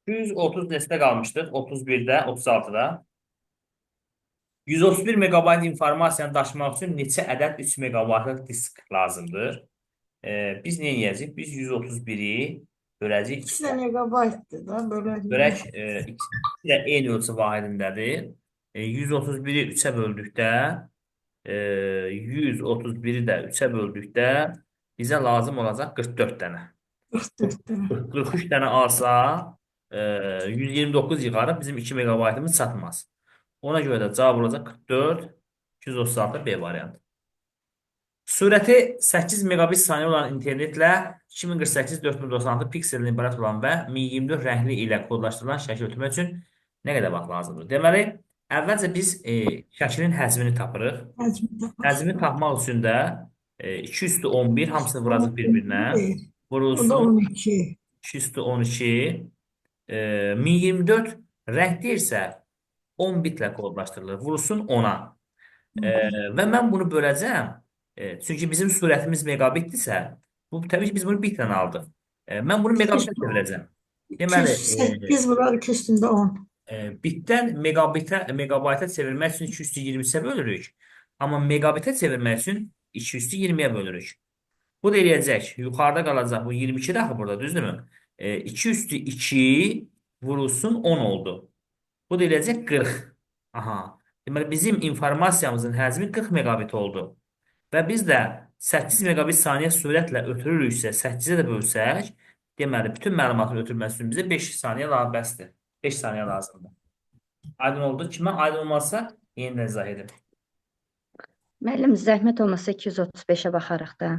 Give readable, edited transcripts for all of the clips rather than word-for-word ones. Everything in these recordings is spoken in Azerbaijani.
230 dəstə qalmışdıq 31-də, 36-da. 131 megabayt informasiyanı daşımaq üçün neçə ədəd 3 megabaytlıq disk lazımdır? Biz nə edəcəyik? Biz 131-i böləcəyik 2 2-yə. de megabayttı da böyle Bölək ikisi də eyni ölçü vahidindədir. 131-i 3-ə böldükdə, 131-i də 3-ə böldükdə bizə lazım olacaq 44 dənə. 44 tane. 43 dənə alsa, 129 yığarıq, bizim 2 megabaytımız çatmaz. Ona görə də cavab olacaq 44, 236 B variantı. Sürəti 8 megabit saniyə olan internetlə 2048-4096 pikseldən ibarət olan və 1024 rəngli ilə kodlaşdırılan şəkil ötürmək üçün nə qədər vaxt lazımdır? Deməli, əvvəlcə biz şəklin həcmini tapırıq. Hacmi Həcmi tapar. tapmaq üçün də 2 üstü 11 hamısını vuracaq 11 bir-birinə. değil. O da Vurulsun 12. 2 üstü 12. 1024 rəng deyirsə 10 bitlə kodlaşdırılır. Vurulsun 10-a. Və mən bunu böləcəm. Çünki bizim surətimiz megabitdirsə, bu təbii ki, biz bunu bitlə aldıq. Mən bunu 2 megabitə üstü, çevirəcəm. 2 Deməli, üstü 8 var, 2 üstünde 10. bitdən megabayta çevirmək üçün 2 üstü 20-yə bölürük. Amma megabitə çevirmək üçün 2 üstü 20-yə bölürük. Bu da eləyəcək. Yuxarıda qalacaq. Bu 22 daxı burada, düzdürmü? 2 üstü 2 vurulsun 10 oldu. Bu da eləyəcək 40. Aha. Deməli, bizim informasiyamızın həcmi 40 megabit oldu. Və biz də 8 megabit saniyə sürətlə ötürürüksə, 8-ə də bölsək, deməli, bütün məlumatın ötürülməsi üçün bizə 5 saniyə bəsdir. 5 saniyə lazımdır. Aydın oldu. Kimə aydın olmazsa, yenidən izah edin. Müəllim, zəhmət olmasa 235-ə baxarıq da.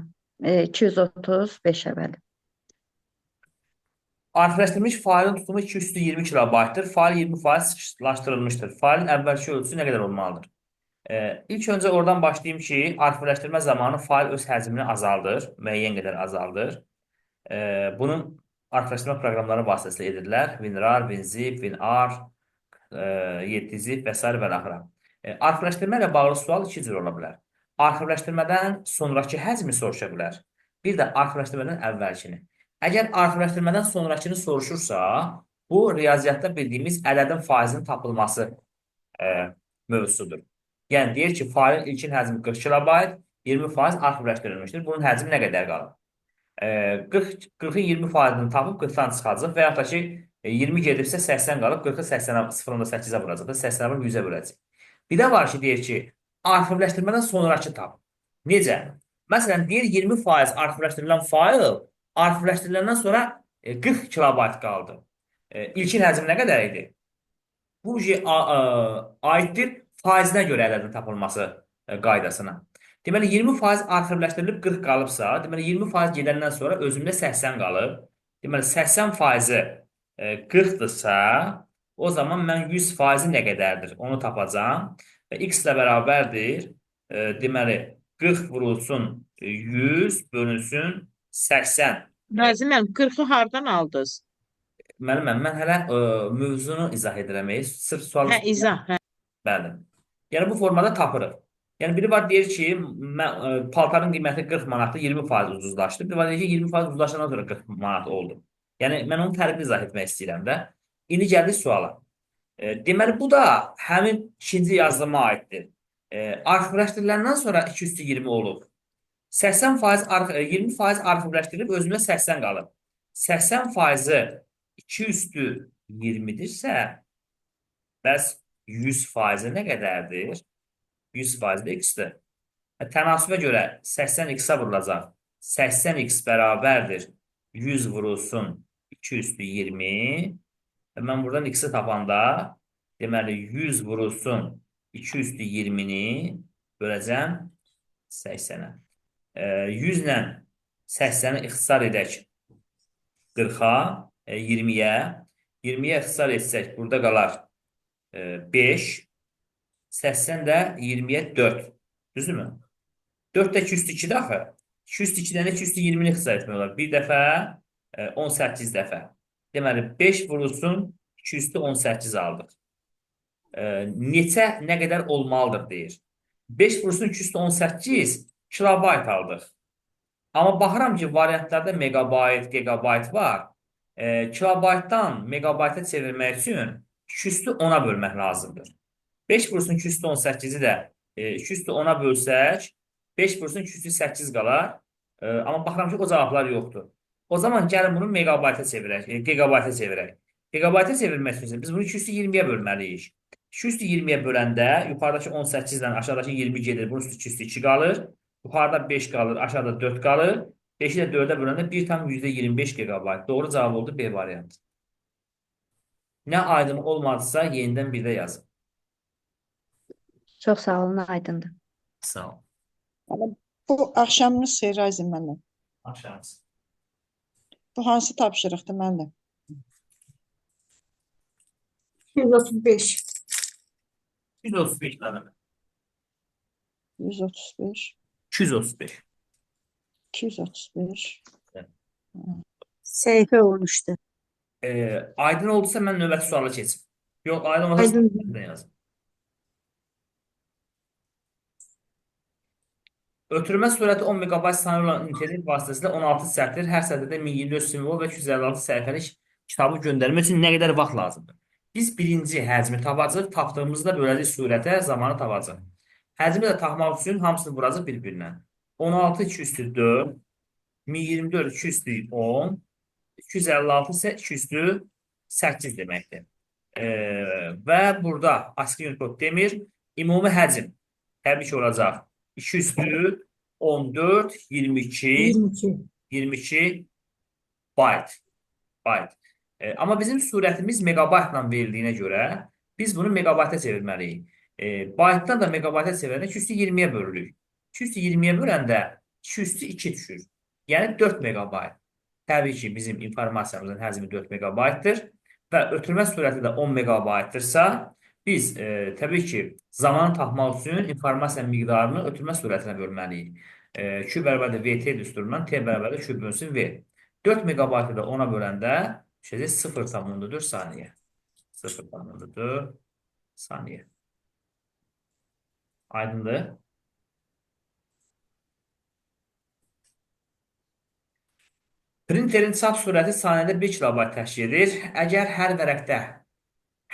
235-ə bəli. Arxiləşdirilmiş failin tutumu 2 üstü 20 kilobaytdır. Fail 20% sıxışdırılmışdır. Failin əvvəlki ölçüsü nə qədər olmalıdır? İlk öncə oradan başlayayım ki, arxiləşdirmə zamanı fail öz həcmini azaldır, müəyyən qədər azaldır. Bunun arxiləşdirmə proqramları vasitəsilə edirlər. WinRAR, WinZip, WinR, 7zip və s. və axıra. Arxiləşdirmə ilə bağlı sual iki cür ola bilər. Arxiləşdirmədən sonrakı həcmi soruşa bilər. Bir də arxiləşdirmədən əvvəlkini. Əgər arxiləşdirmədən sonrakını soruşursa, bu riyaziyyatda bildiyimiz ədədin faizinin tapılması mövzusudur. Yəni, deyir ki, failin ilkin həcmi 40 kilobayt, 20% arxivləşdirilmişdir. Bunun həcmi nə qədər qalır? 40-ın 20%-ni tapıb 40-dan çıxacaq və yaxud da ki, 20 gedibsə 80 qalıb, 40-ı 0.8-ə vuracaq da 80-ə 100-ə vuracaq. Bir də var ki, deyir ki, arxivləşdirmədən sonraki tap. Necə? Məsələn, deyir 20% arxivləşdirilən fail arxivləşdiriləndən sonra 40 kilobayt qaldı. İlkin həcmi nə qədər idi? Bu aiddir faizinə görə ədədin tapılması qaydasına. Deməli, 20% arxivləşdirilib 40 qalıbsa, deməli, 20% gedəndən sonra özümdə 80 qalıb. Deməli, 80%-i 40-dırsa, o zaman mən 100%-i nə qədərdir? Onu tapacam. Və x ilə bərabərdir. Deməli, 40 vurulsun 100 bölünsün 80. Naziməm, 40-ı hardan aldınız? Müəlliməm, mən hələ mövzunu izah edirəm. Sırf sual Hə, izah, hə. Bəli. Yəni, bu formada tapırıq. Yəni, biri var deyir ki, paltarın qiyməti 40 manatdır, 20% ucuzlaşdı. Biri var deyir ki, 20% ucuzlaşandan sonra 40 manat oldu. Yəni, mən onu fərqli izah etmək istəyirəm də. İndi gəldik suala. Deməli, bu da həmin ikinci yazılıma aiddir. Arxivləşdiriləndən sonra 2 üstü 20 olub. 20% arxivləşdirilib, özümdə 80 qalıb. 80%-i 2 üstü 20-dirsə, bəs 100%-i nə qədərdir? 100%-i x-dir. Tənasübə görə 80x-ə vurulacaq. 80x bərabərdir 100 vurulsun 2 üstü 20. Və mən buradan x-i tapanda, deməli 100 vurulsun 2 üstü 20-ni böləcəm 80-ə. 100 ilə 80-i ixtisar edək 40-a, 20-yə. 20-yə ixtisar etsək, burada qalar 5. 80 də 20-yə 4. Düzdürmü? 4 də 2 üstü 2-də axı. 2 üstü 2-dən 2 üstü 20-ni ixtisar etmək olar. Bir dəfə 18 dəfə. Deməli, 5 vurulsun 2 üstü 18 aldıq. Neçə nə qədər olmalıdır deyir. 5 vurulsun 2 üstü 18 kilobayt aldıq. Amma baxıram ki, variantlarda megabayt, gigabayt var. Kilobaytdan megabayta çevirmək üçün 2 üstü 10-a bölmək lazımdır. 5 vursun 2 üstü 18-i də 2 üstü 10-a bölsək 5 vursun 2 üstü 8 qalar. Amma baxıram ki, o cavablar yoxdur. O zaman gəlin bunu megabayta çevirək, gigabayta çevirək. Gigabayta çevirmək üçün biz bunu 2 üstü 20-yə bölməliyik. 2 üstü 20-yə böləndə yuxarıdakı 18 ilə aşağıdakı 20 gedir. Bunun üstü 2 üstü 2 qalır. Yuxarıda 5 qalır, aşağıda 4 qalır. 5-i də 4-ə böləndə 1,25 gigabayt. Doğru cavab oldu B variantı. Nə aydın olmadısa yenidən bir də yazın. Çox sağ olun, aydındır. Sağ ol. Bu axşamınız xeyir Azim müəllim. Aşağısı. Bu hansı tapşırıqdır müəllim? 235. 135 tane. 135, 235. 235. Səhifə olmuşdu. Aydın olduysa mən növbəti suala keçim. Yox, aydın olmasa Aydın. sizdən yazın. Ötürmə sürəti 10 MB saniyə olan internet vasitəsilə 16 sətr, hər sətrdə 1024 simvol və 256 səhifəlik kitabı göndərmək üçün nə qədər vaxt lazımdır? Biz birinci həcmi tapacaq, tapdığımızda böləcək surətə zamanı tapacaq. Həcmi də tapmaq üçün hamısını vuracaq bir-birinə. 16 2 üstü 4, 1024 2 üstü 10, 256 isə 2 üstü 8 deməkdir. Və burada ASCII kod demir. Ümumi həcm təbii ki olacaq. 2 üstü 14, 22, 22 byte. Amma bizim surətimiz megabaytla verildiyinə görə biz bunu megabayta çevirməliyik. Baytdan da megabayta çevirəndə 2 üstü 20-yə bölürük. 2 üstü 20-yə böləndə 2 üstü 2 düşür. Yəni 4 megabayt. Təbii ki, bizim informasiyamızın həcmi 4 megabaytdır və ötürmə sürəti də 10 megabaytdırsa, biz təbii ki, zamanı tapmaq üçün informasiya miqdarını ötürmə sürətinə bölməliyik. Q bərabərdir VT düsturundan T bərabərdir Q bölünsün V. 4 megabaytı da 10-a böləndə 0,4 saniyə. 0,4 saniyə. Aydındır? Printerin çap sürəti saniyədə 1 kilobayt təşkil edir. Əgər hər vərəqdə,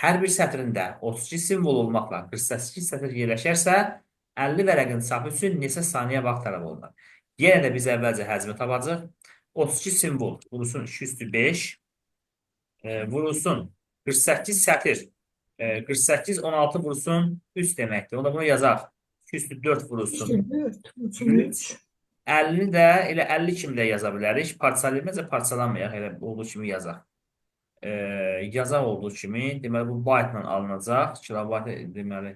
hər bir sətrində 32 simvol olmaqla 48 sətr yerləşərsə, 50 vərəqin çapı üçün neçə saniyə vaxt tələb olunur? Yenə də biz əvvəlcə həcmi tapacaq. 32 simvol vurulsun 2 üstü 5, vurulsun 48 sətr, 48, 16 vurulsun 3 deməkdir. Onda bunu yazaq. 2 üstü 4 vurulsun 3. 50-ni də elə 50 kimi də yaza bilərik. Parçalayılmazsa parçalanmayaq. Elə olduğu kimi yazaq. Yazaq olduğu kimi. Deməli, bu byte-la alınacaq. Kilobayt deməli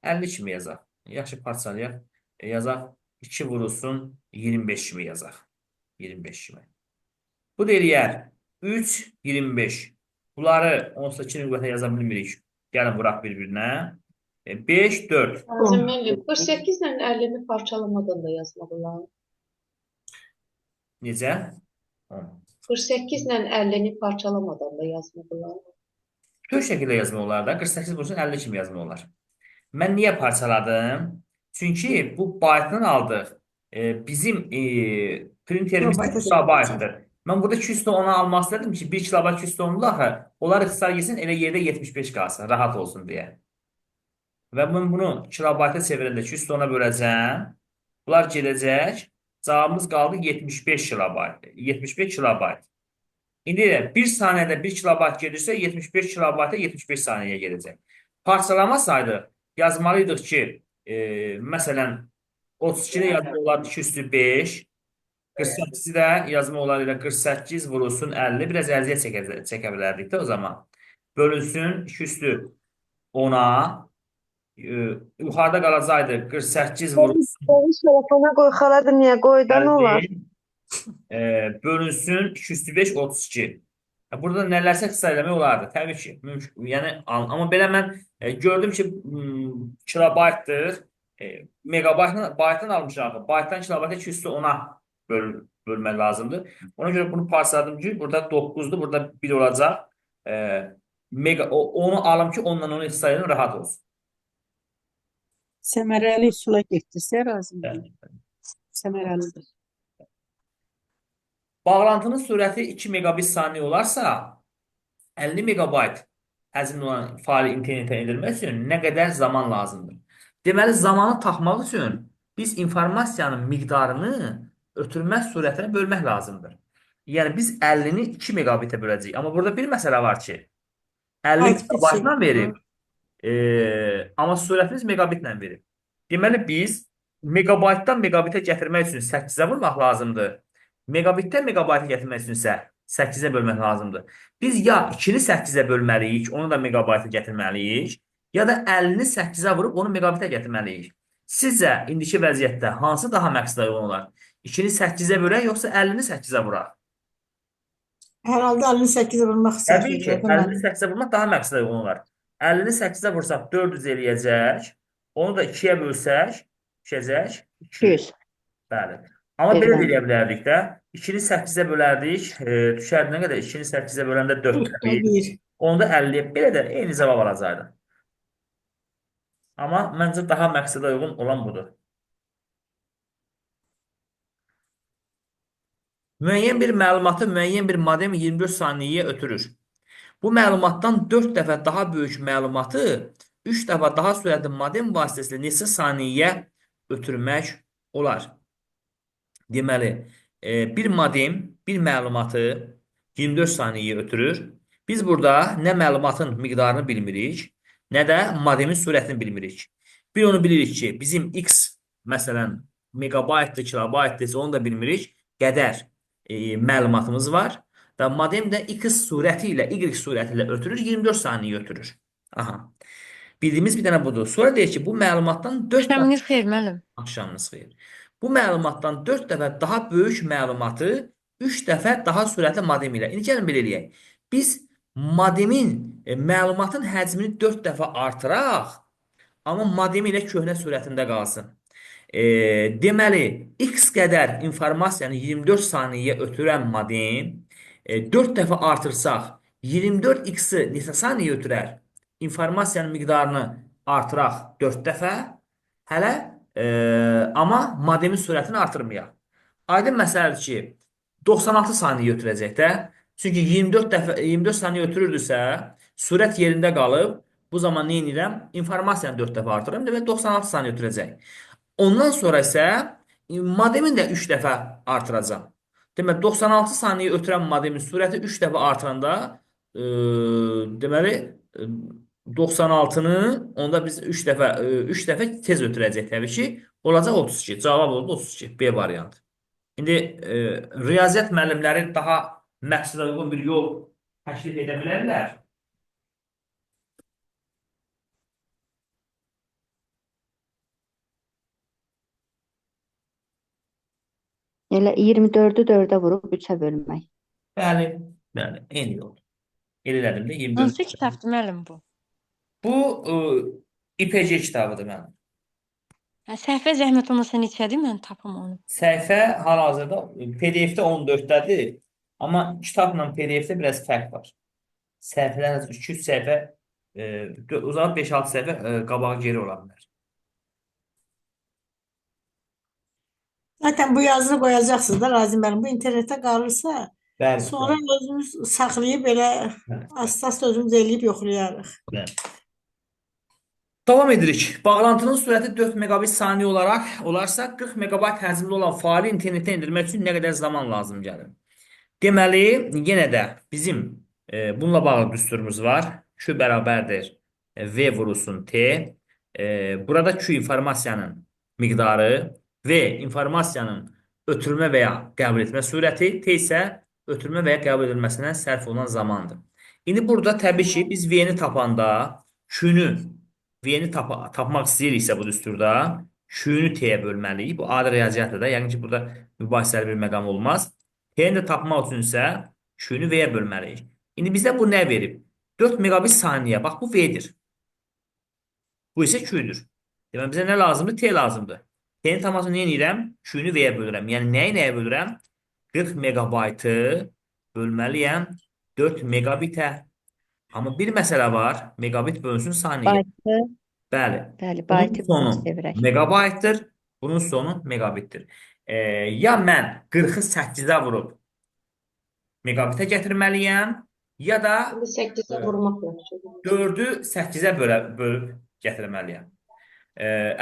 50 kimi yazaq. Yaxşı parçalayaq. Yazaq 2 vurulsun 25 kimi yazaq. 25 kimi. Bu da eləyər 3, 25. Bunları onsuz da 2 nüqtə yaza bilmirik. Gəlin vuraq bir-birinə. 5, 4. Azim müəllim, 48 ilə 50-ni parçalamadan da yazmaq olar. Necə? 48 ilə 50-ni parçalamadan da yazmaq olar. Tür şəkildə yazmaq olar da. 48 vursun 50 kimi yazmaq olar. Mən niyə parçaladım? Çünki bu byte-dan aldıq. Bizim printerimiz kilobaytdır. Mən burada 210-u almaq istədim ki, 1 kilobayt 210-dur axı. Onlar ixtisar yesin, elə yerdə 75 qalsın, rahat olsun deyə. Və mən bunu kilobayta çevirəndə 210-a böləcəm. Bunlar gedəcək. Cavabımız qaldı 75 kilobayt. 75 kilobayt. İndi də 1 saniyədə 1 kilobayt gedirsə, 75 kilobayta 75 saniyəyə gedəcək. Parçalamasaydı, yazmalıydıq ki, məsələn, 32-də yazmaq olar 2 üstü 5, 48-i də yazmaq olar elə 48 vurulsun 50, biraz əziyyət çəkə bilərdik də o zaman. Bölünsün 2 üstü 10-a, yuxarıda qalacaqdı 48 vurulsun. Telefona qoy, xaladır niyə qoydan olar? Bölünsün 2 üstü 5, 32. Burada nələrsə qısa eləmək olardı. Təbii ki, mümkün. Yəni, amma belə mən gördüm ki, kilobaytdır. Megabaytdan almışam. Baytdan kilobayta 2 üstü 10-a bölmək lazımdır. Ona görə bunu parçaladım ki, burada 9-dur, burada 1 olacaq. Onu alım ki, onunla onu ixtisar edin, rahat olsun. Səmərəli üsula getdirsə razı mıyım? Səmərəlidir. Bağlantının sürəti 2 megabit saniyə olarsa, 50 megabayt həcmli olan faili internetə endirmək üçün nə qədər zaman lazımdır? Deməli, zamanı tapmaq üçün biz informasiyanın miqdarını ötürmə sürətinə bölmək lazımdır. Yəni, biz 50-ni 2 megabitə böləcəyik. Amma burada bir məsələ var ki, 50 Byte megabaytla seçim. verib, amma sürətimiz megabitlə verib. Deməli, biz megabaytdan megabitə gətirmək üçün 8-ə vurmaq lazımdır. Megabitdən megabaytə gətirmək üçün isə 8-ə bölmək lazımdır. Biz ya 2-ni 8-ə bölməliyik, onu da megabayta gətirməliyik, ya da 50-ni 8-ə vurub onu megabitə gətirməliyik. Sizcə, indiki vəziyyətdə hansı daha məqsədə uyğun olar? 2-ni 8-ə bölək, yoxsa 50-ni 8-ə vuraq? Hər halda 58-ə vurmaq Təbii ki, istəyirəm. 50-ni 8-ə vurmaq daha məqsədə uyğun olar. 50-ni 8-ə vursaq 400 eləyəcək. Onu da 2-yə bölsək, düşəcək 200. 200. Bəli. Amma belə də Bilmem. eləyə bilərdik də. 2-ni 8-ə bölərdik. Düşərdi nə qədər? 2-ni 8-ə böləndə 4-də 1. 1. Onu da 50-yə. Belə də eyni cavab alacaqdı. Amma məncə daha məqsədə uyğun olan budur. Müəyyən bir məlumatı müəyyən bir modem 24 saniyəyə ötürür. Bu məlumatdan 4 dəfə daha böyük məlumatı 3 dəfə daha sürətli modem vasitəsilə neçə saniyəyə ötürmək olar? Deməli, bir modem bir məlumatı 24 saniyəyə ötürür. Biz burada nə məlumatın miqdarını bilmirik, nə də modemin sürətini bilmirik. Bir onu bilirik ki, bizim X, məsələn, megabaytdır, kilobaytdır, onu da bilmirik, qədər məlumatımız var. Və modem də X surəti ilə, Y surəti ilə ötürür, 24 saniyə ötürür. Aha. Bildiyimiz bir dənə budur. Sonra deyir ki, bu məlumatdan 4 Axşamınız xeyir müəllim. Axşamınız xeyir. Bu məlumatdan 4 dəfə daha böyük məlumatı 3 dəfə daha sürətli modem ilə. İndi gəlin belə eləyək. Biz modemin, məlumatın həcmini 4 dəfə artıraq, amma modem ilə köhnə sürətində qalsın. Deməli, X qədər informasiyanı 24 saniyəyə ötürən modem 4 dəfə artırsaq, 24X-i neçə saniyə ötürər? İnformasiyanın miqdarını artıraq 4 dəfə, hələ amma modemin sürətini artırmayaq. Aydın məsələdir ki, 96 saniyə ötürəcək də. Çünki 24 saniyə ötürürdüsə, sürət yerində qalıb. Bu zaman nə edirəm? İnformasiyanı 4 dəfə artırıram. Demək 96 saniyə ötürəcək. Ondan sonra isə modemin də 3 dəfə artıracam. Demək 96 saniyə ötürən modemin sürəti 3 dəfə artıranda deməli 96-nı onda biz 3 dəfə tez ötürəcək təbii ki. Olacaq 32. Cavab oldu 32. B variantı. İndi riyaziyyat müəllimləri daha məqsədə uyğun bir yol təklif edə bilərlər. Elə 24-ü 4-ə vurub 3-ə bölmək. Bəli, bəli, eyni yol. Elədim də 24. Hansı kitabdır müəllim bu? Bu İPC kitabıdır mənim. Səhvə zəhmət olmasa neçədir? Mən tapım onu. Səhifə hal-hazırda PDF-də 14-dədir. Amma kitabla PDF-də biraz fərq var. Səhifələr 200 səhifə uzaq 5-6 səhifə qabağa geri ola bilər. Zaten bu yazını qoyacaqsınız da Razim müəllim. Bu internetə qalırsa, Bəli. sonra özümüz saxlayıb belə asas özümüz eləyib yoxlayarıq. Bəli. Davam edirik. Bağlantının sürəti 4 megabit saniyə olarsa 40 megabayt həcmli olan faili internetə endirmək üçün nə qədər zaman lazım gəlir? Deməli, yenə də bizim bununla bağlı düsturumuz var. Q bərabərdir V vurulsun T. Burada Q informasiyanın miqdarı, V informasiyanın ötürülmə və ya qəbul etmə sürəti, T isə ötürülmə və ya qəbul edilməsinə sərf olunan zamandır. İndi burada təbii ki, biz V-ni tapanda V-ni tapmaq istəyiriksə bu düsturda Q-nü T-yə bölməliyik. Bu adi riyaziyyatdır da. Yəni ki, burada mübahisəli bir məqam olmaz. T-ni də tapmaq üçün isə Q-nü V-yə bölməliyik. İndi bizə bu nə verib? 4 megabit saniyə. Bax, bu V-dir. Bu isə Q-dür. Demək, bizə nə lazımdır? T lazımdır. T-ni tapmaq üçün nə edirəm? Q-nü V-yə bölürəm. Yəni, nəyə bölürəm? 40 megabaytı bölməliyəm 4 megabitə. Amma bir məsələ var. Megabit bölünsün saniyə. Baytı, Bəli. bəli, Bunun baytı sonu çevirək. megabaytdır. Bunun sonu megabitdir. Ya mən 40-ı 8-ə vurub megabitə gətirməliyəm, ya da İndi 8-ə vurmaq yaxşıdır. 4-ü 8-ə bölüb gətirməliyəm.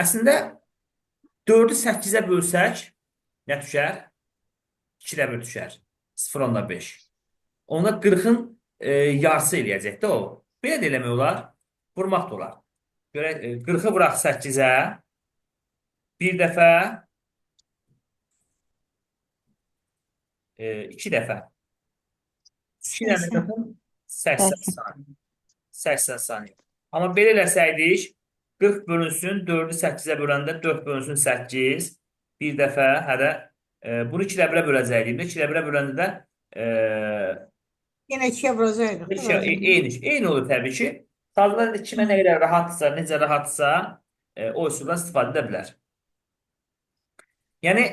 Əslində 4-ü 8-ə bölsək nə düşər? 2-də 1 düşər. 0,5. Onda 40-ın yarısı eləyəcək də o. Belə də eləmək olar. Vurmaq da olar. Görək, 40-ı vuraq 8-ə. Bir dəfə, 2 dəfə. 2 dənə 80. qırxın 80 saniyə. 80 saniyə. Amma belə eləsəydik, 40 bölünsün, 4-ü 8-ə böləndə 4 bölünsün 8. Bir dəfə, hədə bunu 2-də 1-ə böləcəkdik. 2-də 1-ə böləndə də Yine ikiye vuracaktık. eyni olur təbii ki. Sadəcə kimə nə qədər rahatsa, necə rahatsa o üsuldan istifadə edə bilər. Yəni,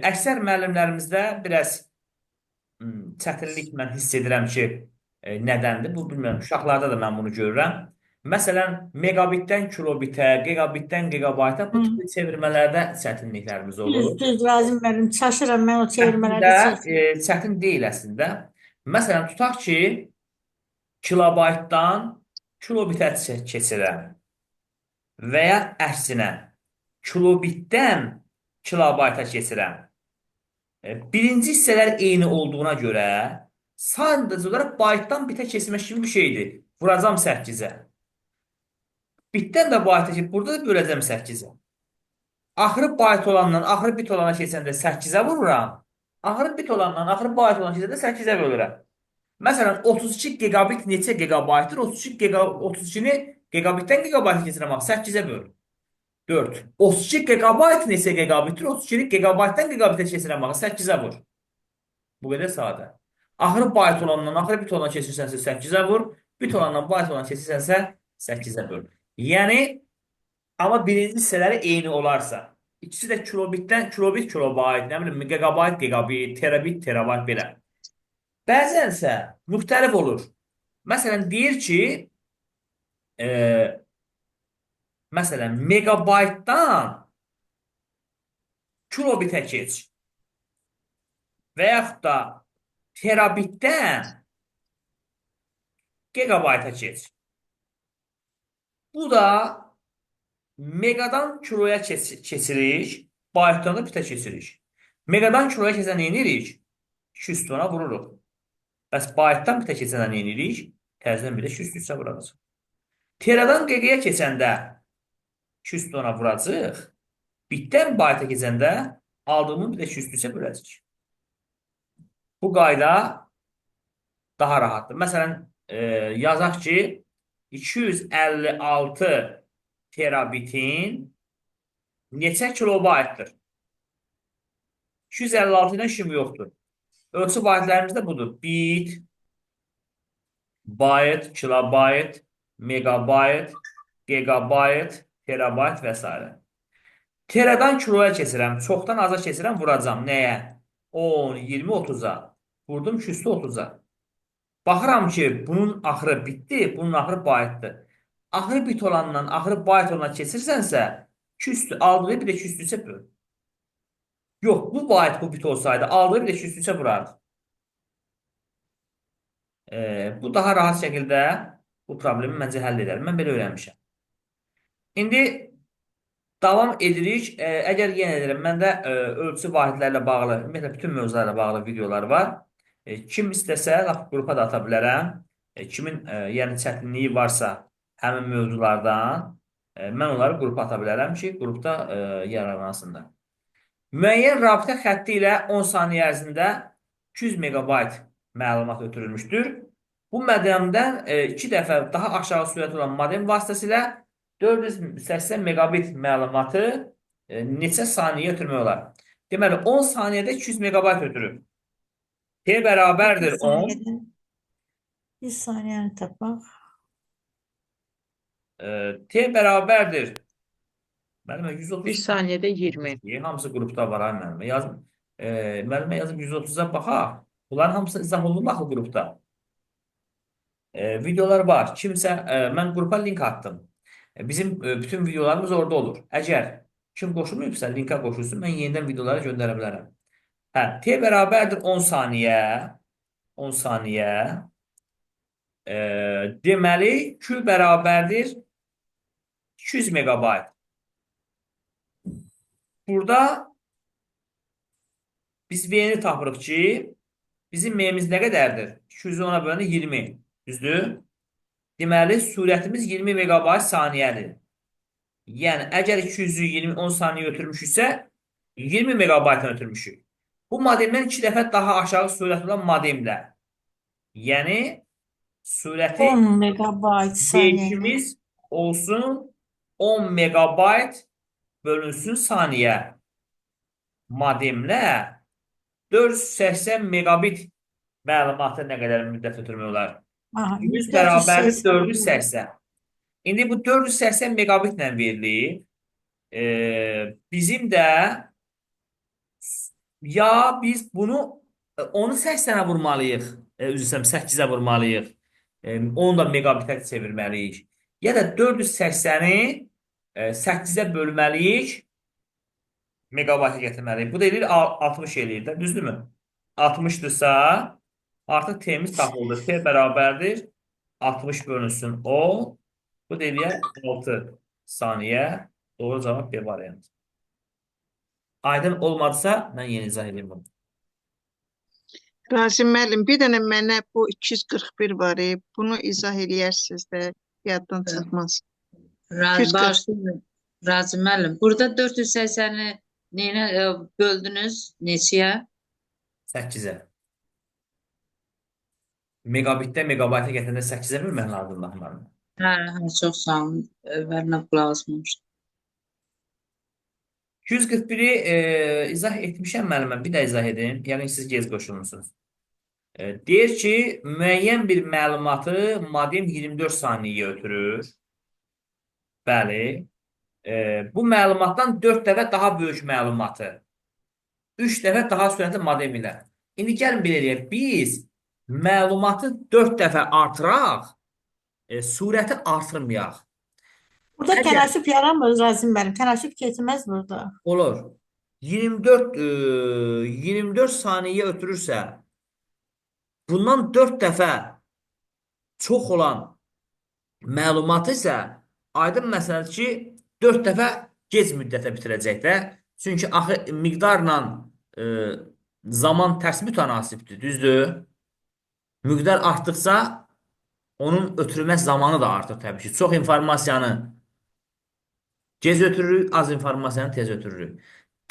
əksər müəllimlərimizdə biraz çətinlik mən hiss edirəm ki, nədəndir? Bu, bilmirəm, uşaqlarda da mən bunu görürəm. Məsələn, megabitdən kilobitə, gigabitdən gigabayta bu tipli çevirmələrdə çətinliklərimiz olur. Düz lazım benim. Şaşırım ben o Çətin çevirmelerde də, çevirdim. çətin deyil əslində. Məsələn, tutaq ki, kilobaytdan kilobitə keçirəm və ya əksinə kilobitdən kilobayta keçirəm. Birinci hissələr eyni olduğuna görə sadəcə olaraq baytdan bitə keçmək kimi bir şeydir. Vuracam 8-ə. Bitdən də bayta keçib, burada da böləcəm 8-ə. Axırı bayt olandan axırı bit olana keçəndə 8-ə vururam. Axırı bit olandan axırı bayt olana keçəndə 8-ə bölürəm. Məsələn, 32 gigabit neçə gigabaytdır? 32-ni gigabitdən gigabayta keçirəm, 8-ə bölür. 4. 32 gigabayt neçə gigabitdir? 32-ni gigabaytdan gigabitə keçirəm, 8-ə vur. Bu qədər sadə. Axırı bayt olandan axırı bit olana keçirsənsə 8-ə vur. Bit olandan bayt olana keçirsənsə 8-ə böl. Yəni, amma birinci hissələri eyni olarsa, ikisi də kilobitdən kilobit, kilobayt, nə bilim, gigabayt, gigabit, terabit, terabayt belə. Bəzənsə müxtəlif olur. Məsələn, deyir ki, məsələn, megabaytdan kilobitə keç və yaxud da terabitdən gigabayta keç. Bu da megadan kiloya keçirik, baytdan da bitə keçirik. Megadan kiloya keçən nə edirik? 200 tona vururuq. Bəs baytdan bitə keçəndə nə edirik? Təzdən bir də 200 üstə vuracaq. Teradan giqaya keçəndə 200 tona vuracaq. Bitdən bayta keçəndə aldığımın bir də 200 üstə böləcək. Bu qayda daha rahatdır. Məsələn, yazaq ki, 256 terabitin neçə kilobaytdır? 256 ilə işim yoxdur. Ölçü baytlarımız da budur. Bit, bayt, kilobayt, megabayt, gigabayt, terabayt və s. Teradan kiloya keçirəm, çoxdan aza keçirəm, vuracam. Nəyə? 10, 20, 30-a. Vurdum 230-a. Baxıram ki, bunun axırı bitdi, bunun axırı baytdır. Axırı bit olandan, axırı bayt olana keçirsənsə, aldığı bir də 200-ə böl. Yox, bu bayt, bu bit olsaydı, aldığı bir də 200-ə vurardı. Bu daha rahat şəkildə bu problemi məncə həll edər. Mən belə öyrənmişəm. İndi davam edirik. Əgər yenə edirəm, məndə ölçü vahidlərlə bağlı, ümumiyyətlə bütün mövzularla bağlı videolar var. Kim istəsə, qrupa da ata bilərəm. Kimin yəni çətinliyi varsa həmin mövzulardan, mən onları qrupa ata bilərəm ki, qrupda yararlansınlar. Müəyyən rabitə xətti ilə 10 saniyə ərzində 200 megabayt məlumat ötürülmüşdür. Bu mədəmdən 2 dəfə daha aşağı sürət olan modem vasitəsilə 480 megabit məlumatı neçə saniyə ötürmək olar? Deməli, 10 saniyədə 200 megabayt ötürür. T bərabərdir 10. Bir saniyəni tapmaq. T bərabərdir. Müəllimə 130. Bir saniyədə 20. Hamısı qrupda var, müəllimə. Müəllimə yazıb 130-a baxaq. Bunların hamısı izah olunur axı qrupda. Videolar var. Kimsə, mən qrupa link attım. Bizim bütün videolarımız orada olur. Əgər kim qoşulmayıbsa, linka qoşulsun, mən yenidən videoları göndərə bilərəm. T bərabərdir 10 saniyə. 10 saniyə. Deməli, Q bərabərdir 200 megabayt. Burada biz V-ni tapırıq ki, bizim M-imiz nə qədərdir? 200-ü ona böləndə 20. Düzdür? Deməli, sürətimiz 20 megabayt saniyədir. Yəni, əgər 200-ü 10 saniyə ötürmüşüksə, 20 megabaytdan ötürmüşük. Bu modemdən 2 dəfə daha aşağı sürət olan modemlə. Yəni, sürəti 10 megabayt saniyə. değişimiz olsun 10 megabayt bölünsün saniyə. Modemlə 480 megabit məlumatı nə qədər müddət ötürmək olar? Aha, 100 bərabərdir 480. 480. İndi bu 480 megabitlə verilir. Bizim də ya biz bunu onu 80-ə vurmalıyıq. Üzr istəyirəm, 8-ə vurmalıyıq. Onu da megabitə çevirməliyik. Ya da 480-i 8-ə bölməliyik. Megabayta gətirməliyik. Bu da eləyir 60 eləyir də, düzdürmü? 60-dırsa artıq T-miz tapıldı. T bərabərdir 60 bölünsün 10. Bu da eləyir 6 saniyə. Doğru cavab B variantı. Aydın olmadısa mən yeni izah edeyim bunu. Rasim müəllim, bir dənə mənə bu 241 var. Bunu izah eləyərsiniz də yaddan çıxmaz. 240. Bağışlayın. Razı müəllim. Burada 480-i neyinə böldünüz? Neçəyə? 8-ə. Megabitdə megabayta gətirəndə 8-ə bölmək lazımdır mənim. Hə, çox sağ olun. Əvvəlinə qulaq asmamışdım. 241-i izah etmişəm müəllimə. Bir də izah edin. Yəni siz gec qoşulmusunuz. Deyir ki, müəyyən bir məlumatı modem 24 saniyəyə ötürür. Bəli. Bu məlumatdan 4 dəfə daha böyük məlumatı. 3 dəfə daha sürətli modem ilə. İndi gəlin belə eləyək. Biz məlumatı 4 dəfə artıraq, sürəti artırmayaq. Burada Əgər- tənasüb yaranmır Razim müəllim. Tənasüb keçməz burada. Olur. 24 saniyə ötürürsə, bundan 4 dəfə çox olan məlumatı isə aydın məsələdir ki, 4 dəfə gec müddətə bitirəcək də. Çünki axı miqdarla zaman tərs mütənasibdir, düzdür? Miqdar artdıqsa, onun ötürülmə zamanı da artır təbii ki. Çox informasiyanı gec ötürürük, az informasiyanı tez ötürürük.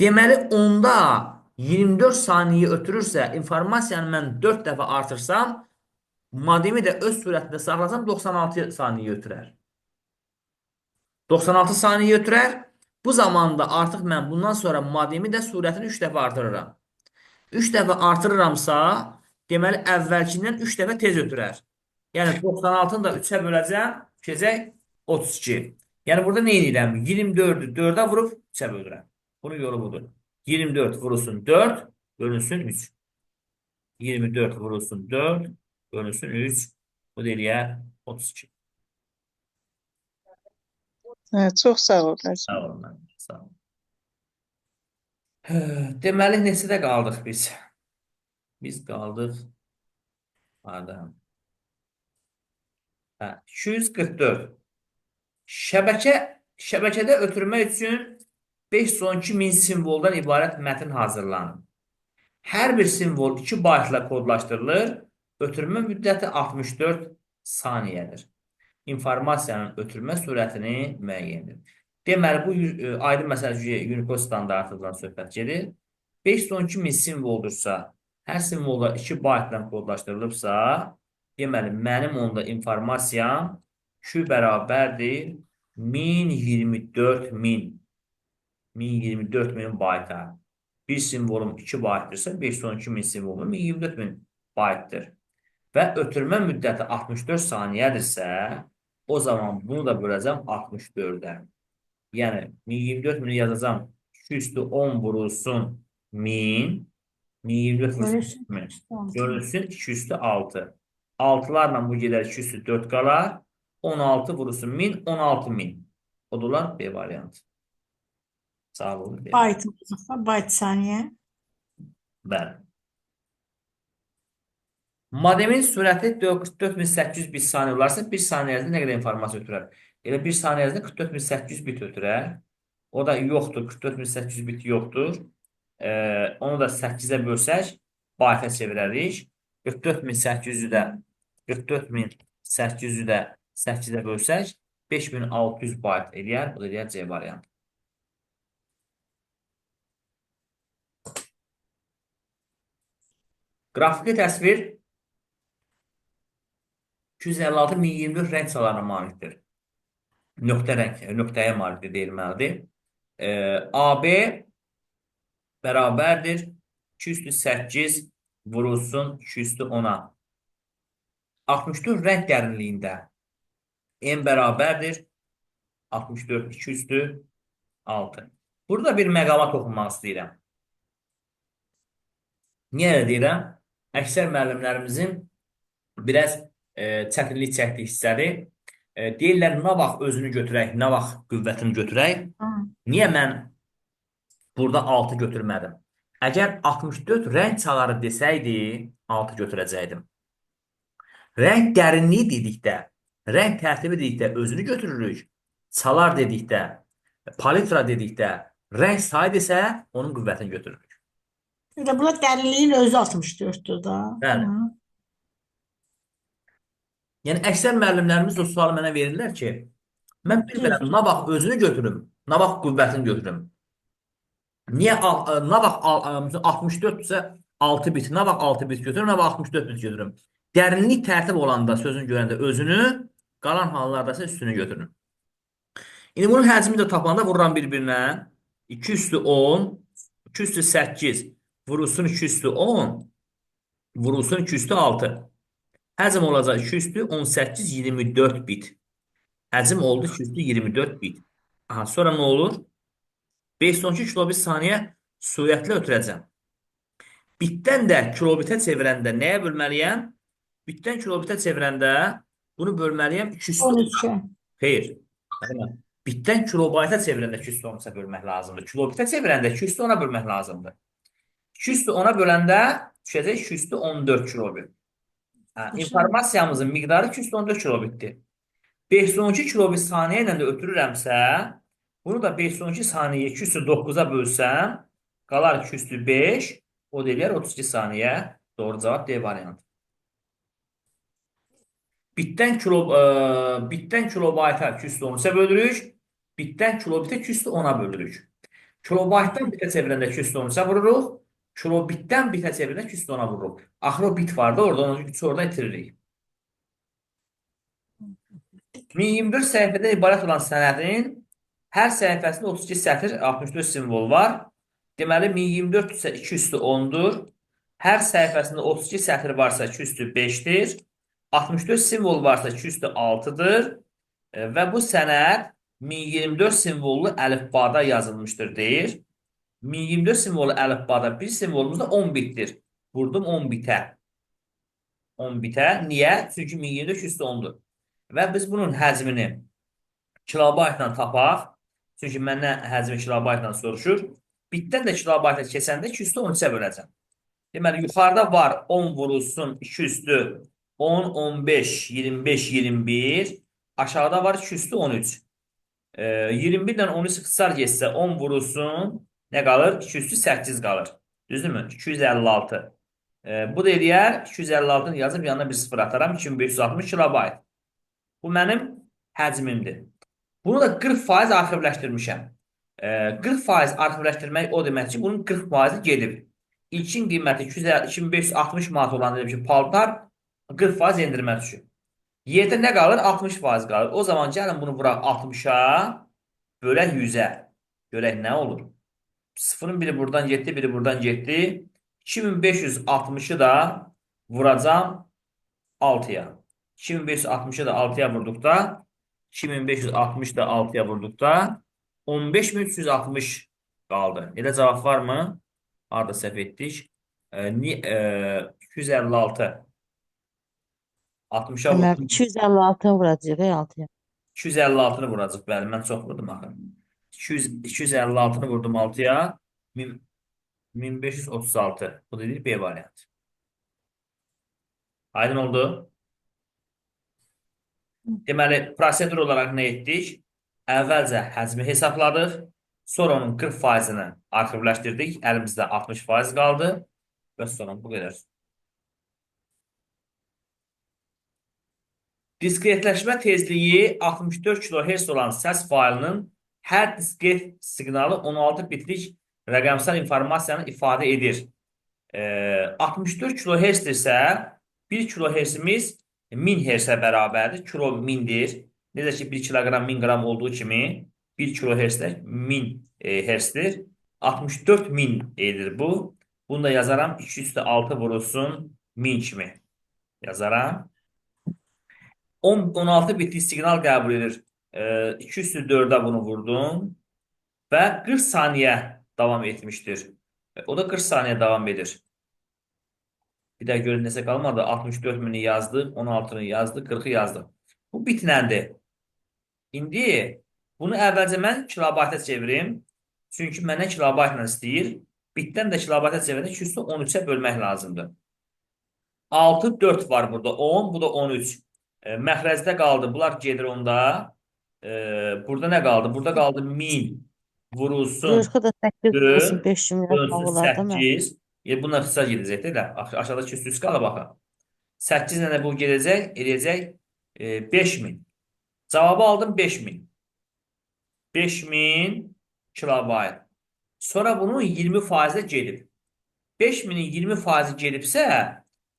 Deməli, onda 24 saniyə ötürürsə, informasiyanı mən 4 dəfə artırsam, modemi də öz sürətində saxlasam 96 saniyə ötürər. 96 saniyə ötürər. Bu zamanda artıq mən bundan sonra modemi də sürətini 3 dəfə artırıram. 3 dəfə artırıramsa, deməli əvvəlkindən 3 dəfə tez ötürər. Yəni 96-nı da 3-ə böləcəm, keçəcək 32. Yəni burada nə edirəm? 24-ü 4-ə vurub 3-ə bölürəm. Bunun yolu budur. 24 vurulsun 4, bölünsün 3. 24 vurulsun 4, bölünsün 3. Bu da eləyər 32. Hə, çox sağ ol. Rasim. Sağ olun. Sağ olun. Deməli, neçədə qaldıq biz? Biz qaldıq. Harada? 244. Şəbəkədə ötürmək üçün 512 min simvoldan ibarət mətn hazırlanır. Hər bir simvol 2 baytla kodlaşdırılır. Ötürmə müddəti 64 saniyədir. İnformasiyanın ötürmə sürətini müəyyən edir. Deməli, bu aydın məsələ Unicode standartından söhbət gedir. 512 min simvoldursa, hər simvolda 2 baytla kodlaşdırılıbsa, deməli, mənim onda informasiyam Q bərabərdir 1024 min. 1024 min bayta. Bir simvolum 2 baytdırsa, 512 min simvolum 1024 min baytdır. Və ötürmə müddəti 64 saniyədirsə, o zaman bunu da böləcəm 64-ə. Yəni, 1024 mini yazacam, 2 üstü 10 vurulsun 1000, 1024 vurulsun 1000, bölünsün 2 üstü 6. 6-larla bu gedər 2 üstü 4 qalar, 16 vurulsun 1000, 16 min. Odular B variantı. Sağ olun. Bayt, bayt saniyə. Bəli. Modemin sürəti 44800 bit saniyə olarsa, 1 saniyə ərzində nə qədər informasiya ötürər? Elə 1 saniyə ərzində 44800 bit ötürər. O da yoxdur, 44800 bit yoxdur. Onu da 8-ə bölsək, bayta çevirərik. 44800-ü də 44800-ü də 8-ə bölsək, 5600 bayt eləyər. Bu da eləyər C variantı. Qrafiki təsvir 256 1024 rəng çalarına malikdir. Nöqtəyə malikdir deyilməlidir. AB bərabərdir 208 vurulsun 210-a. 64 rəng dərinliyində n bərabərdir 64 2/6. Burada bir məqama toxunmaq istəyirəm. Niyə elə deyirəm? Əksər müəllimlərimizin biraz çətinlik çəkdiyi hissədir. Deyirlər, nə vaxt özünü götürək, nə vaxt qüvvətini götürək. Niyə mən burada 6 götürmədim? Əgər 64 rəng çaları desəydi, 6 götürəcəkdim. Rəng dərinliyi dedikdə, rəng tərtibi dedikdə özünü götürürük. Çalar dedikdə, palitra dedikdə, rəng sayı desə, onun qüvvətini götürürük. Elə buna dərinliyin özü 64-dür da. Bəli. Yəni, əksər müəllimlərimiz o sualı mənə verirlər ki, mən bilmirəm, nə vaxt özünü götürüm, nə vaxt qüvvətini götürüm. Niyə, nə vaxt 64-dürsə 6 bit, nə vaxt 6 bit götürüm, nə vaxt 64 bit götürüm. Dərinlik tərtib olanda, sözünü görəndə özünü, qalan hallarda isə üstünü götürün. İndi bunun həcmi də tapanda vururam bir-birinə. 2/10, 2/8 vurulsun 2/10, vurulsun 2/6. Həcm olacaq 2/18 24 bit. Həcm oldu 2/24 bit. Aha, sonra nə olur? 512 kilobit saniyə sürətlə ötürəcəm. Bitdən də kilobitə çevirəndə nəyə bölməliyəm? Bitdən kilobitə çevirəndə bunu bölməliyəm 13-ə. Xeyr. Bitdən kilobayta çevirəndə 213-ə bölmək lazımdır. Kilobitə çevirəndə 210-a bölmək lazımdır. 210-a böləndə düşəcək 214 kilobit. İnformasiyamızın miqdarı 214 kilobitdir. 512 kilobit saniyə ilə də ötürürəmsə, bunu da 512 saniyə 209-a bölsəm, qalar 205, o deyilər 32 saniyə. Doğru cavab D variantı. Bitdən kilobayta 213-ə bölürük, bitdən kilobitə 210-a bölürük. Kilobaytdan bitə çevirəndə 213-ə vururuq, kilobitdən bitə çevirəndə 210-a vururuq. Axır o bit vardı, oradan 3 orada itiririk. 1024 səhifədən ibarət olan sənədin hər səhifəsində 32 sətir, 64 simvol var. Deməli, 1024 isə 2/10-dur. Hər səhifəsində 32 sətir varsa 2/5-dir. 64 simvol varsa 2/6-dır. Və bu sənəd 1024 simvollu əlifbada yazılmışdır, deyir. 1024 simvollu əlifbada bir simvolumuz da 10 bitdir. Vurdum 10 bitə. 10 bitə. Niyə? Çünki 1024 2/10-dur. Və biz bunun həcmini kilobaytla tapaq. Çünki məndən həcmi kilobaytla soruşur. Bitdən də kilobaytla keçəndə 2/13-ə böləcəm. Deməli, yuxarıda var 10 vurulsun 2/10, 15, 25, 21. Aşağıda var 2/13. 21 ilə 13 qısar geçsə 10 vurulsun, nə qalır? 2/8 qalır. Düzdürmü? 256. Bu da eləyər, 256-nı yazıb yanına bir sıfır ataram, 2560 kilobayt. Bu mənim həcmimdir. Bunu da 40% arxivləşdirmişəm. 40% arxivləşdirmək o demək ki, bunun 40% gedib. İlkin qiyməti 2560 manat olan dedim ki, paltar 40% endirmə düşür. Yerdə nə qalır? 60% qalır. O zaman gəlin bunu vuraq 60-a, bölək 100-ə. Görək nə olur? Sıfırın biri buradan getdi, biri buradan getdi. 2560-ı da vuracam 6-ya. 2560-ı da 6-ya vurduqda, 2560 da 6-ya vurduqda 15360 qaldı. Elə cavab varmı? Harada səhv etdik? 256 60-a Ömer vurdum. 256 vuracaq 6-ya. 256-nı vuracaq, bəli, mən çox vurdum axı. 256-nı vurdum 6-ya. 1536. Bu da deyil B variantı. Aydın oldu. Deməli, prosedur olaraq nə etdik? Əvvəlcə həcmi hesabladıq. Sonra onun 40%-ni arxivləşdirdik. Əlimizdə 60% qaldı. Və sonra bu qədər. Diskretləşmə tezliyi 64 kHz olan səs faylının hər diskret siqnalı 16 bitlik rəqəmsal informasiyanı ifadə edir. 64 kHz-dirsə 1 kHz-imiz 1000 Hz-ə bərabərdir. Kilo 1000-dir. Necə ki 1 kiloqram 1000 qram olduğu kimi 1 kHz-də 1000 Hz-dir. 64.000 edir bu. Bunu da yazaram. 2 + 6 vurulsun 1000 kimi. Yazaram. 16 bitlik siqnal qəbul edir. 2 + 4-ə bunu vurdum. Və 40 saniyə davam etmişdir. O da 40 saniyə davam edir. Bir də görün nəsə qalmadı. 64.000-i yazdıq, 16-nı yazdıq, 40-ı yazdıq. Bu bitləndir. İndi bunu əvvəlcə mən kilobayta çevirim. Çünki mənə kilobaytla istəyir. Bitdən də kilobayta çevirəndə 213-ə bölmək lazımdır. 6, 4 var burada. 10, bu da 13. Məxrəcdə qaldı. Bunlar gedir onda. Burada nə qaldı? Burada qaldı 1000 vurulsun. Yurka da 8 olsun 5 milyon Bölünsün sağ olar. 8. Buna xısa gedəcək də. Aşağıda 200 qala baxın. 8 ilə bu gedəcək, eləyəcək 5000. Cavabı aldım 5000. 5000 kilobayt. Sonra bunun 20%-ə gedib. 5000-in 20%-i gedibsə,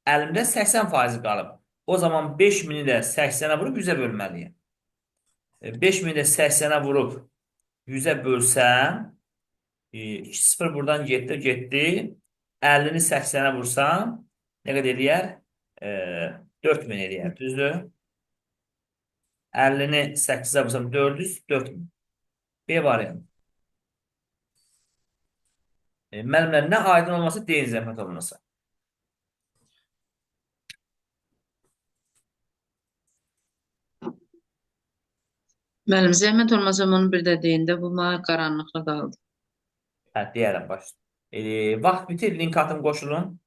əlimdə 80% qalıb. O zaman 5000-i də 80-ə vurub 100-ə bölməliyim. 5000-i də 80-ə vurub 100-ə bölsəm, 2-0 buradan getdi. 50-ni 80-ə vursam, nə qədər eləyər? 4000 eləyər, düzdür? 50-ni 8-ə vursam 400, 4000. B variant. Müəllimlər, nə aydın olması deyin zəhmət olmasa. Müəllim, zəhmət olmasa bunu bir də deyin də, bu mənə qaranlıqda qaldı. Hə, deyərəm başlayın. Vaxt bitir, link atım qoşulun.